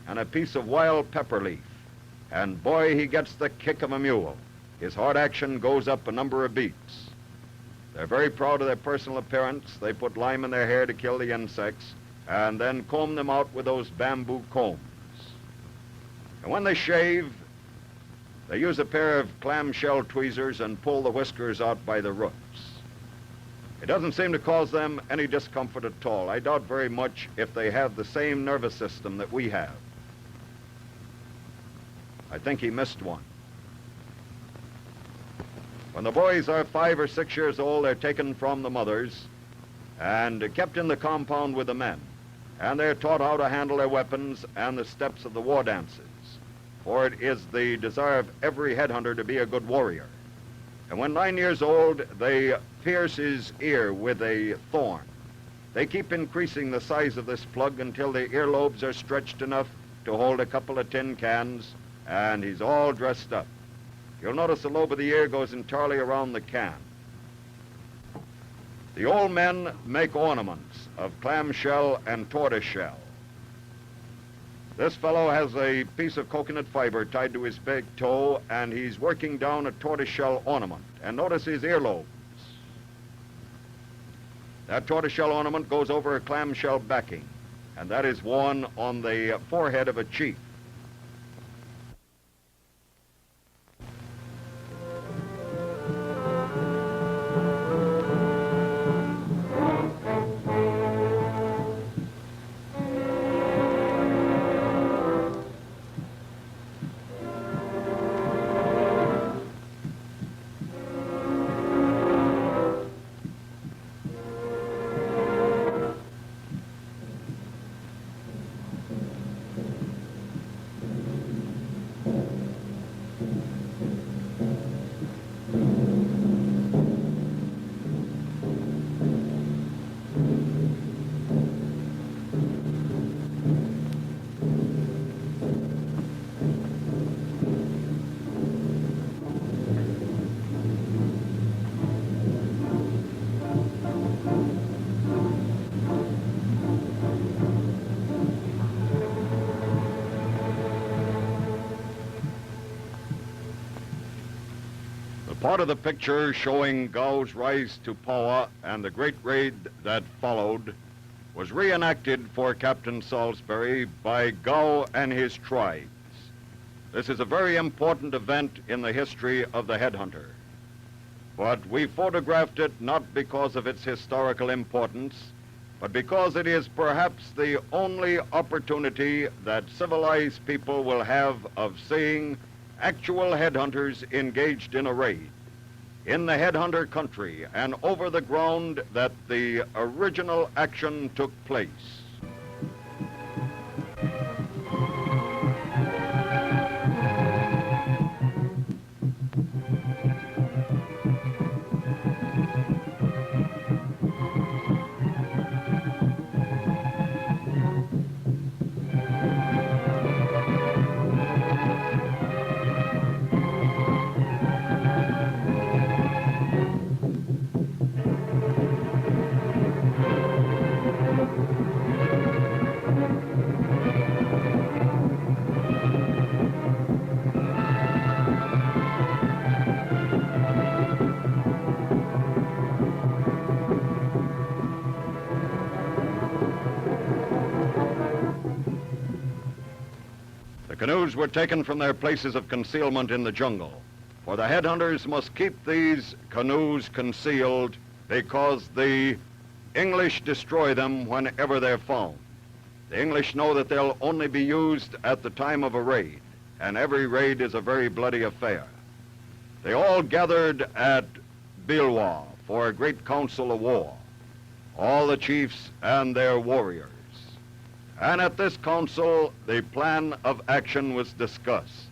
and a piece of wild pepper leaf. And boy, he gets the kick of a mule. His heart action goes up a number of beats. They're very proud of their personal appearance. They put lime in their hair to kill the insects, and then comb them out with those bamboo combs. And when they shave, they use a pair of clamshell tweezers and pull the whiskers out by the roots. It doesn't seem to cause them any discomfort at all. I doubt very much if they have the same nervous system that we have. I think he missed one. When the boys are 5 or 6 years old, they're taken from the mothers and kept in the compound with the men. And they're taught how to handle their weapons and the steps of the war dances. For it is the desire of every headhunter to be a good warrior. And when 9 years old, they pierce his ear with a thorn. They keep increasing the size of this plug until the earlobes are stretched enough to hold a couple of tin cans, and he's all dressed up. You'll notice the lobe of the ear goes entirely around the can. The old men make ornaments of clamshell and tortoiseshell. This fellow has a piece of coconut fiber tied to his big toe, and he's working down a tortoiseshell ornament. And notice his earlobes. That tortoiseshell ornament goes over a clamshell backing, and that is worn on the forehead of a chief. Part of the picture showing Gow's rise to power and the great raid that followed was reenacted for Captain Salisbury by Gow and his tribes. This is a very important event in the history of the headhunter. But we photographed it not because of its historical importance, but because it is perhaps the only opportunity that civilized people will have of seeing actual headhunters engaged in a raid in the headhunter country and over the ground that the original action took place. Canoes were taken from their places of concealment in the jungle, for the headhunters must keep these canoes concealed because the English destroy them whenever they're found. The English know that they'll only be used at the time of a raid, and every raid is a very bloody affair. They all gathered at Bilwa for a great council of war, all the chiefs and their warriors. And at this council, the plan of action was discussed.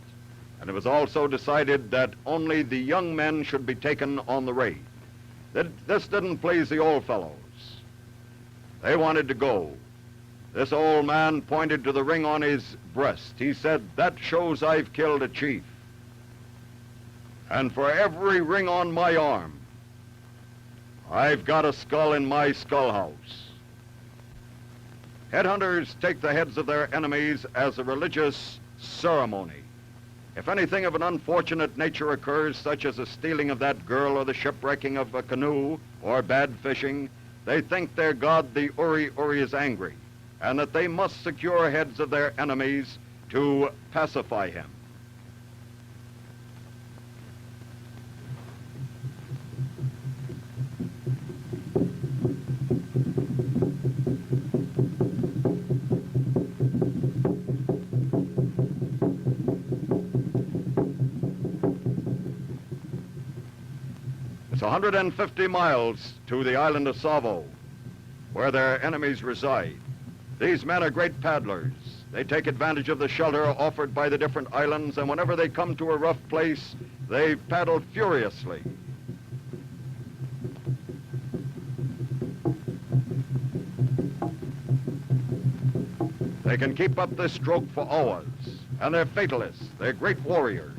And it was also decided that only the young men should be taken on the raid. This didn't please the old fellows. They wanted to go. This old man pointed to the ring on his breast. He said, "That shows I've killed a chief. And for every ring on my arm, I've got a skull in my skull house." Headhunters take the heads of their enemies as a religious ceremony. If anything of an unfortunate nature occurs, such as a stealing of that girl or the shipwrecking of a canoe or bad fishing, they think their god, the Uri is angry, and that they must secure heads of their enemies to pacify him. It's 150 miles to the island of Savo, where their enemies reside. These men are great paddlers. They take advantage of the shelter offered by the different islands, and whenever they come to a rough place, they paddle furiously. They can keep up this stroke for hours, and they're fatalists. They're great warriors.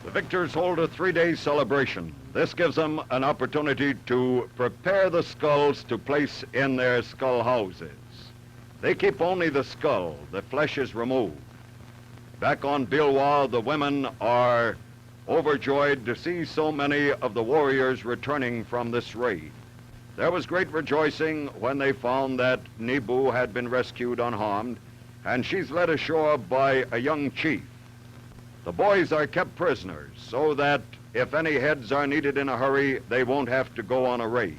The victors hold a 3-day celebration. This gives them an opportunity to prepare the skulls to place in their skull houses. They keep only the skull. The flesh is removed. Back on Bilwa, the women are overjoyed to see so many of the warriors returning from this raid. There was great rejoicing when they found that Nebu had been rescued unharmed, and she's led ashore by a young chief. The boys are kept prisoners so that if any heads are needed in a hurry, they won't have to go on a raid.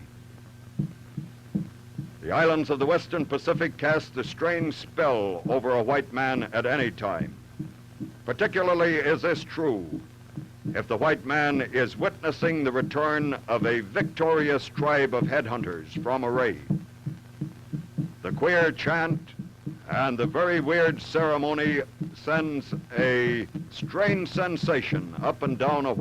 The islands of the Western Pacific cast a strange spell over a white man at any time. Particularly is this true if the white man is witnessing the return of a victorious tribe of headhunters from a raid. The queer chant and the very weird ceremony sends a strange sensation up and down a